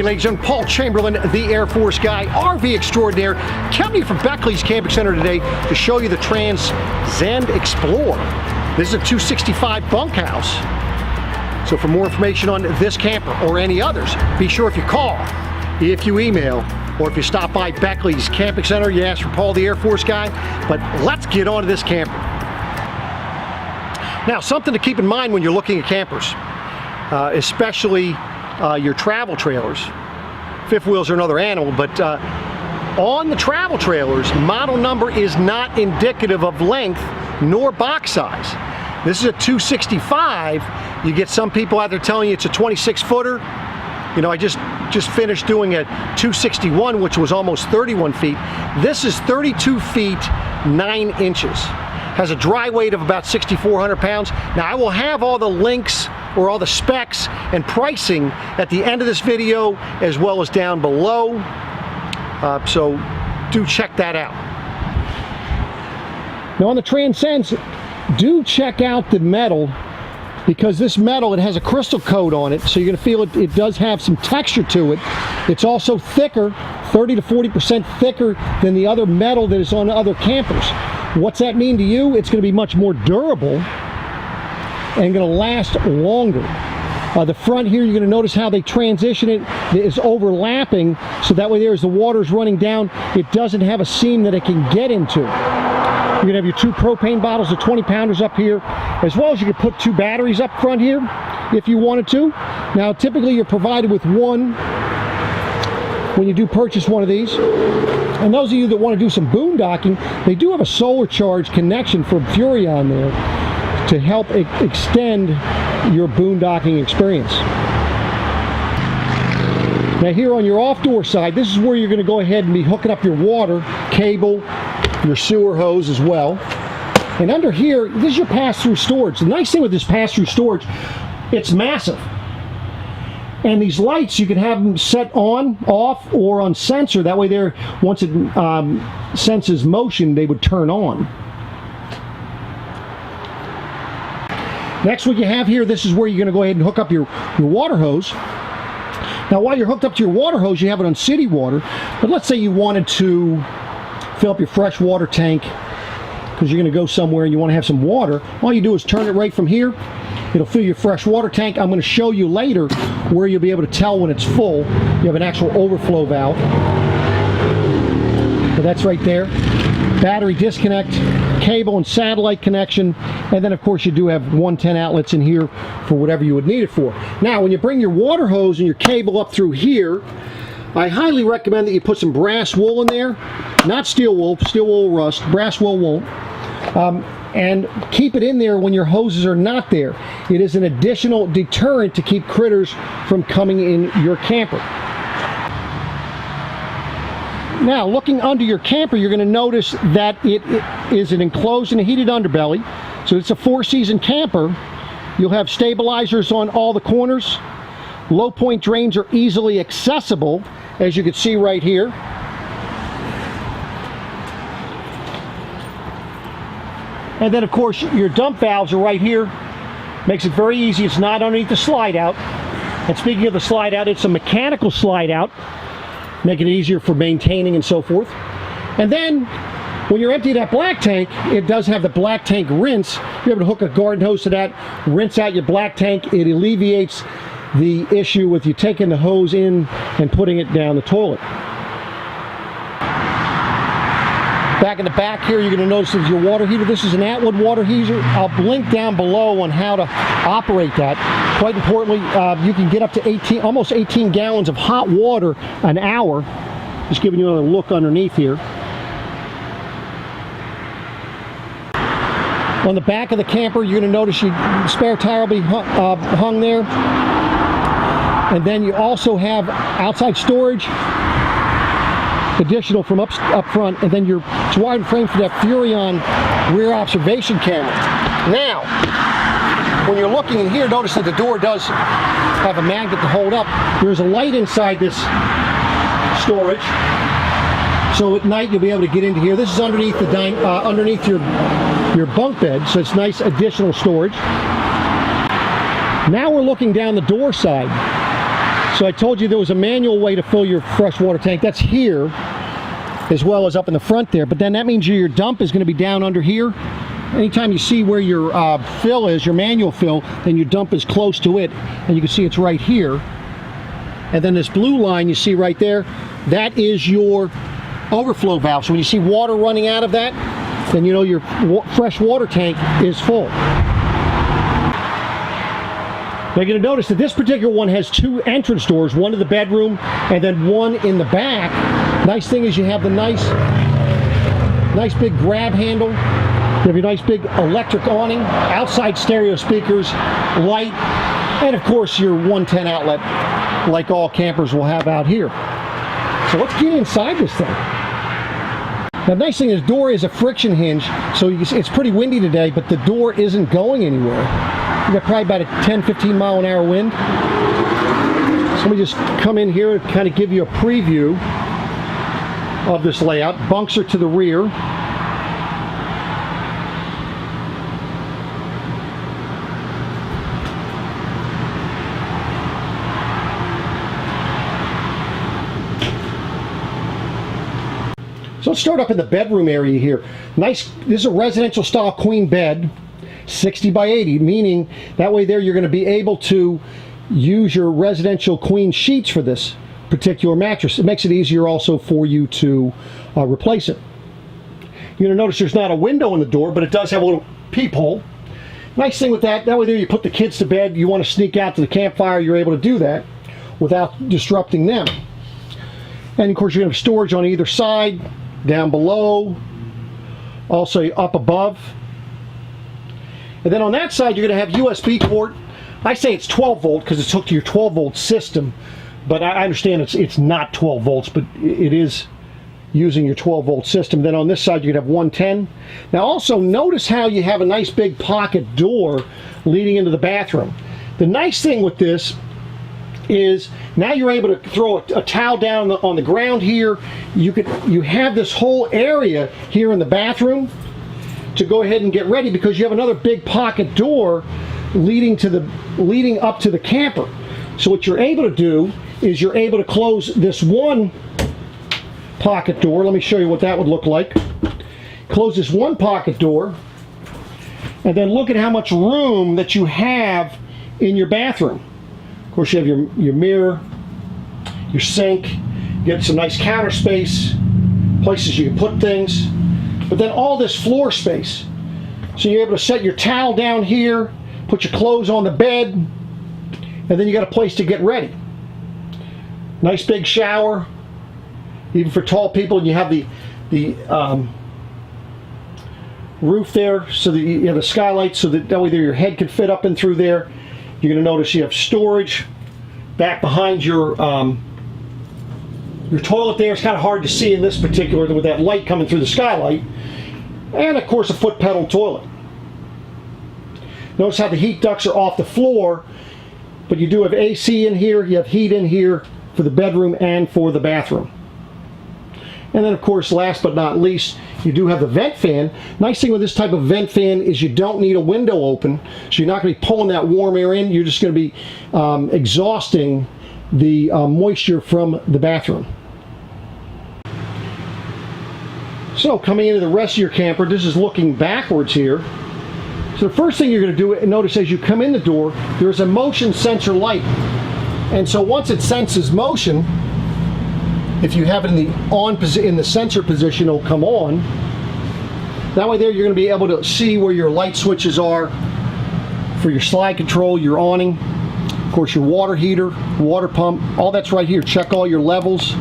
Hey ladies and Paul Chamberlain, the Air Force guy, RV extraordinaire, coming from Beckley's Camping Center today to show you the Transcend Xplor. This is a 265 bunkhouse. So for more information on this camper or any others, be sure if you call, if you email, or if you stop by Beckley's Camping Center, you ask for Paul the Air Force guy. But let's get on to this camper. Now, something to keep in mind when you're looking at campers, especially your travel trailers. Fifth wheels are another animal, but on the travel trailers, model number is not indicative of length nor box size. This is a 265. You get some people out there telling you it's a 26-footer. You know, I just finished doing a 261, which was almost 31 feet. This is 32 feet 9 inches. Has a dry weight of about 6,400 pounds. Now, I will have all the links or all the specs and pricing at the end of this video, as well as down below. So do check that out. Now on the Transcends, do check out the metal, because this metal, it has a crystal coat on it, so you're going to feel it does have some texture to it. It's also thicker, 30 to 40% thicker than the other metal that is on other campers. What's that mean to you? It's going to be much more durable and going to last longer. The front here, you're going to notice how they transition it. It is overlapping, so that way there, as the water's running down, it doesn't have a seam that it can get into. You're going to have your 2 propane bottles of 20-pounders up here, as well as you could put 2 batteries up front here if you wanted to. Now, typically you're provided with one when you do purchase one of these. And those of you that want to do some boondocking, they do have a solar charge connection from RVIA on there to help extend your boondocking experience. Now here on your off-door side, this is where you're going to go ahead and be hooking up your water, cable, your sewer hose as well. And under here, this is your pass-through storage. The nice thing with this pass-through storage, it's massive. And these lights, you can have them set on, off, or on sensor. That way there, once it senses motion, they would turn on. Next, what you have here, this is where you're going to go ahead and hook up your water hose. Now, while you're hooked up to your water hose, you have it on city water. But let's say you wanted to fill up your fresh water tank because you're going to go somewhere and you want to have some water. All you do is turn it right from here. It'll fill your fresh water tank. I'm going to show you later where you'll be able to tell when it's full. You have an actual overflow valve. So that's right there. Battery disconnect, cable and satellite connection, and then of course you do have 110 outlets in here for whatever you would need it for. Now, when you bring your water hose and your cable up through here, I highly recommend that you put some brass wool in there. Not steel wool will rust, brass wool won't. And keep it in there when your hoses are not there. It is an additional deterrent to keep critters from coming in your camper. Now, looking under your camper, you're going to notice that it is an enclosed and a heated underbelly. So it's a 4-season camper. You'll have stabilizers on all the corners. Low point drains are easily accessible, as you can see right here. And then, of course, your dump valves are right here. Makes it very easy. It's not underneath the slide out. And speaking of the slide out, it's a mechanical slide out, making it easier for maintaining and so forth. And then, when you're emptying that black tank, it does have the black tank rinse. You're able to hook a garden hose to that, rinse out your black tank. It alleviates the issue with you taking the hose in and putting it down the toilet. Back in the back here, you're going to notice there's your water heater. This is an Atwood water heater. I'll link down below on how to operate that. Quite importantly, you can get up to almost 18 gallons of hot water an hour. Just giving you a look underneath here. On the back of the camper, you're going to notice your spare tire will be hung there. And then you also have outside storage, additional from up front, and then your wired frame for that Furrion rear observation camera. Now, when you're looking in here, notice that the door does have a magnet to hold up. There's a light inside this storage, so at night you'll be able to get into here. This is underneath the underneath your bunk bed, so it's nice additional storage. Now we're looking down the door side. So I told you there was a manual way to fill your freshwater tank. That's here, as well as up in the front there. But then that means your dump is going to be down under here. Anytime you see where your fill is, your manual fill, then your dump is close to it, and you can see it's right here. And then this blue line you see right there, that is your overflow valve. So when you see water running out of that, then you know your fresh water tank is full. Now you're going to notice that this particular one has two entrance doors, one to the bedroom and then one in the back. Nice thing is you have the nice big grab handle. You have your nice big electric awning, outside stereo speakers, light, and of course your 110 outlet like all campers will have out here. So let's get inside this thing. Now the nice thing is, door is a friction hinge, so you can see it's pretty windy today, but the door isn't going anywhere. You got probably about a 10-15 mile an hour wind. So let me just come in here and kind of give you a preview of this layout. Bunks are to the rear. So let's start up in the bedroom area here. Nice, this is a residential style queen bed, 60 by 80, meaning that way there you're going to be able to use your residential queen sheets for this particular mattress. It makes it easier also for you to replace it. You're going to notice there's not a window in the door, but it does have a little peephole. Nice thing with that way there you put the kids to bed, you want to sneak out to the campfire, you're able to do that without disrupting them. And of course you're going to have storage on either side, down below, also up above. And then on that side you're going to have USB port. I say it's 12 volt because it's hooked to your 12 volt system, but I understand it's not 12 volts, but it is using your 12 volt system. Then on this side you're going to have 110. Now also notice how you have a nice big pocket door leading into the bathroom. The nice thing with this is now you're able to throw a towel down on the ground here. You have this whole area here in the bathroom to go ahead and get ready, because you have another big pocket door leading up to the camper. So what you're able to do is you're able to close this one pocket door. Let me show you what that would look like. Close this one pocket door, and then look at how much room that you have in your bathroom. Of course, you have your mirror, your sink, you get some nice counter space, places you can put things, but then all this floor space. So you're able to set your towel down here, put your clothes on the bed, and then you got a place to get ready. Nice big shower, even for tall people, and you have the roof there, so that you have the skylight, so that way there your head can fit up and through there. You're going to notice you have storage back behind your toilet there. It's kind of hard to see in this particular with that light coming through the skylight. And of course a foot pedal toilet. Notice how the heat ducts are off the floor, but you do have AC in here, you have heat in here for the bedroom and for the bathroom. And then of course, last but not least, you do have the vent fan. Nice thing with this type of vent fan is you don't need a window open, so you're not going to be pulling that warm air in. You're just going to be exhausting the moisture from the bathroom. So coming into the rest of your camper, this is looking backwards here. So the first thing you're going to do, notice as you come in the door, there's a motion sensor light. And so once it senses motion, if you have it in the sensor position, it'll come on. That way there you're going to be able to see where your light switches are for your slide control, your awning, of course your water heater, water pump, all that's right here. Check all your levels.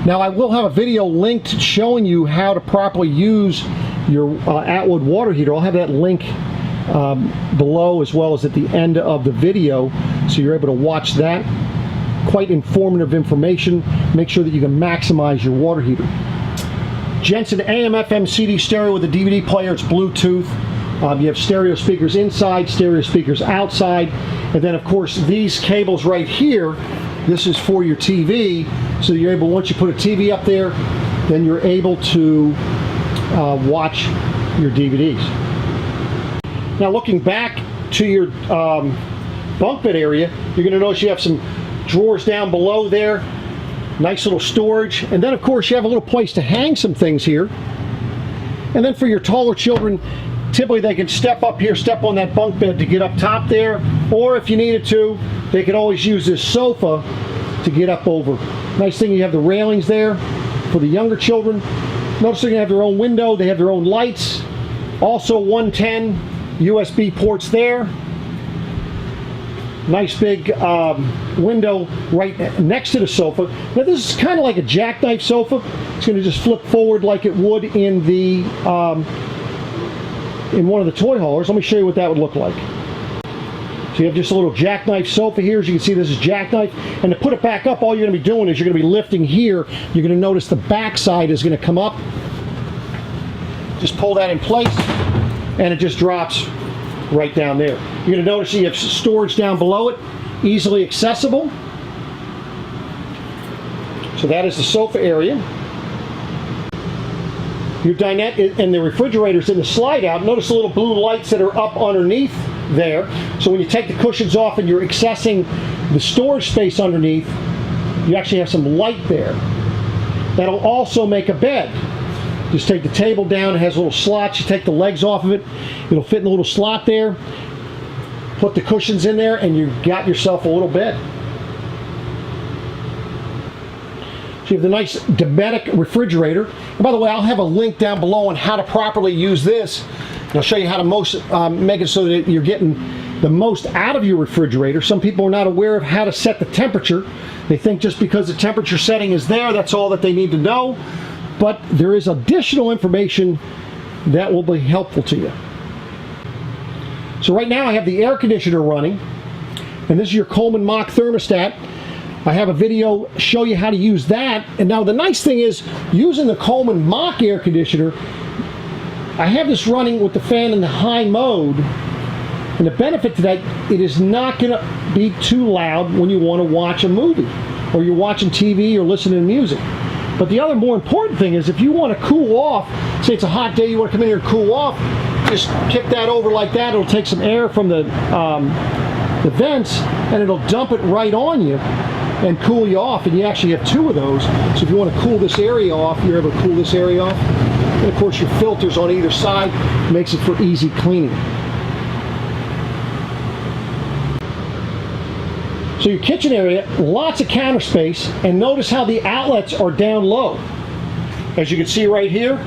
Now I will have a video linked showing you how to properly use your Atwood water heater. I'll have that link below as well as at the end of the video, so you're able to watch that. Quite informative information. Make sure that you can maximize your water heater. Jensen AM FM CD stereo with a DVD player. It's Bluetooth. You have stereo speakers inside, stereo speakers outside, and then of course these cables right here, this is for your TV, so you're able, once you put a TV up there, then you're able to watch your DVDs. Now looking back to your bunk bed area, you're going to notice you have some drawers down below there. Nice little storage. And then of course you have a little place to hang some things here. And then for your taller children, typically they can step up here, step on that bunk bed to get up top there. Or if you needed to, they could always use this sofa to get up over. Nice thing, you have the railings there for the younger children. Notice they're going to have their own window, they have their own lights. Also 110 USB ports there. Nice big window right next to the sofa. Now this is kind of like a jackknife sofa. It's going to just flip forward like it would in the in one of the toy haulers. Let me show you what that would look like. So you have just a little jackknife sofa here. As you can see, this is jackknife. And to put it back up, all you're going to be doing is you're going to be lifting here. You're going to notice the back side is going to come up. Just pull that in place, and it just drops right down there. You're going to notice you have storage down below it, easily accessible. So that is the sofa area. Your dinette and the refrigerator's in the slide out. Notice the little blue lights that are up underneath there. So when you take the cushions off and you're accessing the storage space underneath, you actually have some light there. That'll also make a bed. Just take the table down, it has little slots, you take the legs off of it, it'll fit in the little slot there, put the cushions in there, and you've got yourself a little bed. So you have the nice Dinette refrigerator. And by the way, I'll have a link down below on how to properly use this. And I'll show you how to make it so that you're getting the most out of your refrigerator. Some people are not aware of how to set the temperature. They think just because the temperature setting is there, that's all that they need to know. But there is additional information that will be helpful to you. So right now I have the air conditioner running, and this is your Coleman Mach thermostat. I have a video show you how to use that. And now the nice thing is, using the Coleman Mach air conditioner, I have this running with the fan in the high mode, and the benefit to that, it is not going to be too loud when you want to watch a movie, or you're watching TV or listening to music. But the other more important thing is, if you want to cool off, say it's a hot day, you want to come in here and cool off, just kick that over like that. It'll take some air from the vents, and it'll dump it right on you and cool you off. And you actually have two of those. So if you want to cool this area off, you're able to cool this area off. And of course your filters on either side makes it for easy cleaning. So your kitchen area, lots of counter space, and notice how the outlets are down low. As you can see right here,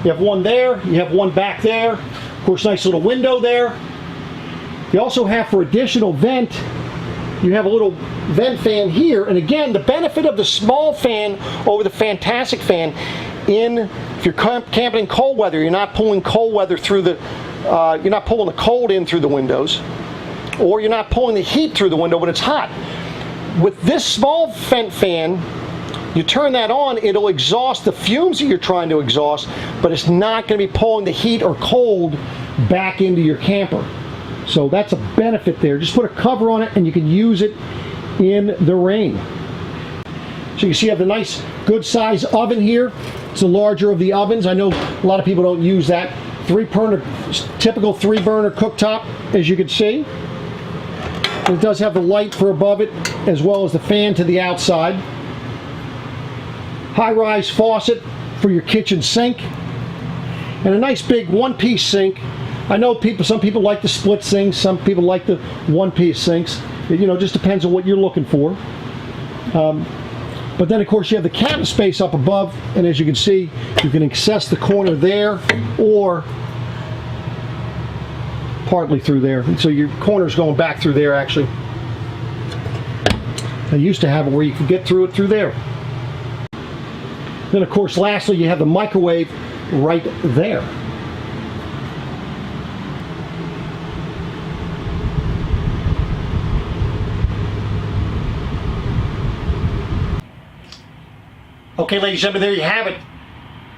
you have one there, you have one back there. Of course, nice little window there. You also have, for additional vent, you have a little vent fan here. And again, the benefit of the small fan over the Fantastic fan, if you're camping in cold weather, you're not pulling cold weather through the, you're not pulling the cold in through the windows, or you're not pulling the heat through the window when it's hot. With this small vent fan, you turn that on, it'll exhaust the fumes that you're trying to exhaust, but it's not going to be pulling the heat or cold back into your camper. So that's a benefit there. Just put a cover on it and you can use it in the rain. So you see you have the nice good size oven here. It's the larger of the ovens. I know a lot of people don't use that. Typical 3-burner cooktop, as you can see. It does have the light for above it, as well as the fan to the outside. High-rise faucet for your kitchen sink. And a nice big one-piece sink. I know some people like the split sinks, some people like the one-piece sinks. It, just depends on what you're looking for. But then of course you have the cabinet space up above, and as you can see, you can access the corner there or partly through there. And so your corner's going back through there actually. I used to have it where you could get through it through there. Then of course lastly you have the microwave right there. Okay, ladies and gentlemen, there you have it.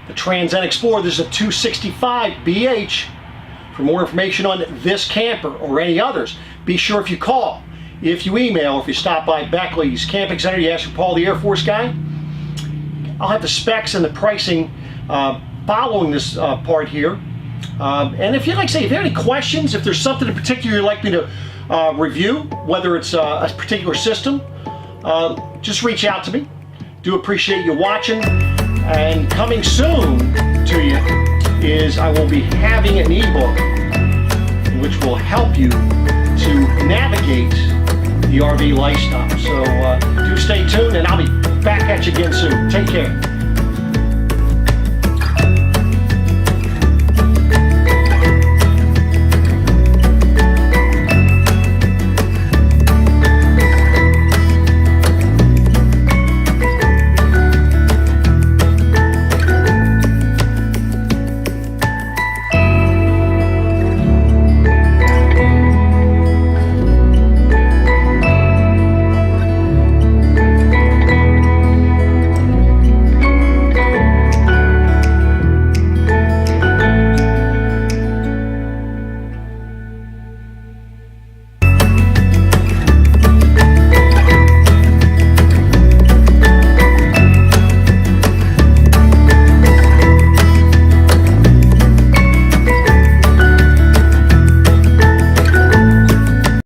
The Transcend Xplor. This is a 265 BH. For more information on this camper or any others, be sure if you call, if you email, or if you stop by Beckley's Camping Center, you ask for Paul the Air Force guy. I'll have the specs and the pricing following this part here. And if you'd like to say, if you have any questions, if there's something in particular you'd like me to review, whether it's a particular system just reach out to me. Do appreciate you watching. And coming soon to you is I will be having an ebook which will help you to navigate the RV lifestyle. So do stay tuned, and I'll be back at you again soon. Take care.